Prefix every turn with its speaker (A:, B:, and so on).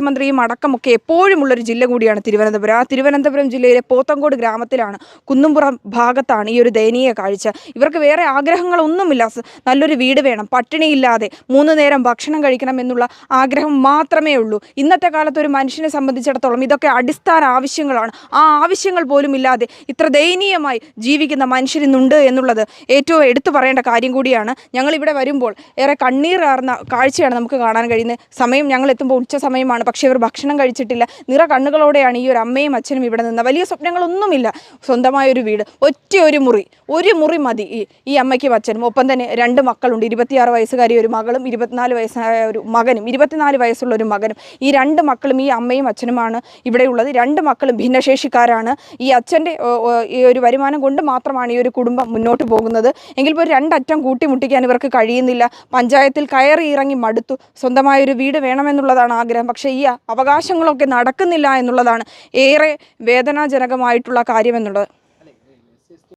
A: മുഖ്യമന്ത്രിയും അടക്കമൊക്കെ എപ്പോഴുമുള്ളൊരു ജില്ല കൂടിയാണ് തിരുവനന്തപുരം. ആ തിരുവനന്തപുരം ജില്ലയിലെ പോത്തങ്കോട് ഗ്രാമത്തിലാണ്, കുന്നുംപുറം ഭാഗത്താണ് ഈ ഒരു ദയനീയ കാഴ്ച. ഇവർക്ക് വേറെ ആഗ്രഹങ്ങളൊന്നുമില്ല. നല്ലൊരു വീട് വേണം, പട്ടിണിയില്ലാതെ 3 നേരം ഭക്ഷണം കഴിക്കണം എന്നുള്ള ആഗ്രഹം മാത്രമേ ഉള്ളൂ. ഇന്നത്തെ കാലത്ത് ഒരു മനുഷ്യനെ സംബന്ധിച്ചിടത്തോളം ഇതൊക്കെ അടിസ്ഥാന ആവശ്യങ്ങളാണ്. ആ ആവശ്യങ്ങൾ പോലും ഇല്ലാതെ ഇത്ര ദയനീയമായി ജീവിക്കുന്ന മനുഷ്യരിന്നുണ്ട് എന്നുള്ളത് ഏറ്റവും എടുത്തു പറയേണ്ട കാര്യം കൂടിയാണ്. ഞങ്ങളിവിടെ വരുമ്പോൾ ഏറെ കണ്ണീറാർന്ന കാഴ്ചയാണ് നമുക്ക് കാണാൻ കഴിയുന്നത്. സമയം ഞങ്ങൾ എത്തുമ്പോൾ ഉച്ച സമയമാണ്, പക്ഷേ ഇവർ ഭക്ഷണം കഴിച്ചിട്ടില്ല. നിറ കണ്ണുകളോടെയാണ് ഈ ഒരു അമ്മയും അച്ഛനും ഇവിടെ നിന്ന്. വലിയ സ്വപ്നങ്ങളൊന്നുമില്ല, സ്വന്തമായൊരു വീട്, ഒരു മുറി മതി ഈ അമ്മയ്ക്കും അച്ഛനും. ഒപ്പം തന്നെ 2 മക്കളുണ്ട്, 26 വയസ്സുകാരി ഒരു മകളും 24 വയസ്സായ ഒരു മകനും, 24 വയസ്സുള്ള ഒരു മകനും. ഈ 2 മക്കളും ഈ അമ്മയും അച്ഛനുമാണ് ഇവിടെയുള്ളത്. 2 മക്കളും ഭിന്നശേഷിക്കാരാണ്. ഈ അച്ഛൻ്റെ ഈ ഒരു വരുമാനം കൊണ്ട് മാത്രമാണ് ഈ ഒരു കുടുംബം മുന്നോട്ട് പോകുന്നത്. എങ്കിൽ പോലും 2 അറ്റം കൂട്ടിമുട്ടിക്കാൻ ഇവർക്ക് കഴിയുന്നില്ല. പഞ്ചായത്തിൽ കയറി ഇറങ്ങി മടുത്തു. സ്വന്തമായൊരു വീട് വേണമെന്നുള്ളതാണ് ആഗ്രഹം. പക്ഷേ ഈ അവകാശങ്ങളൊക്കെ നടക്കുന്നില്ല എന്നുള്ളതാണ് ഏറെ വേദനാജനകമായിട്ടുള്ള കാര്യമെന്നുള്ളത്.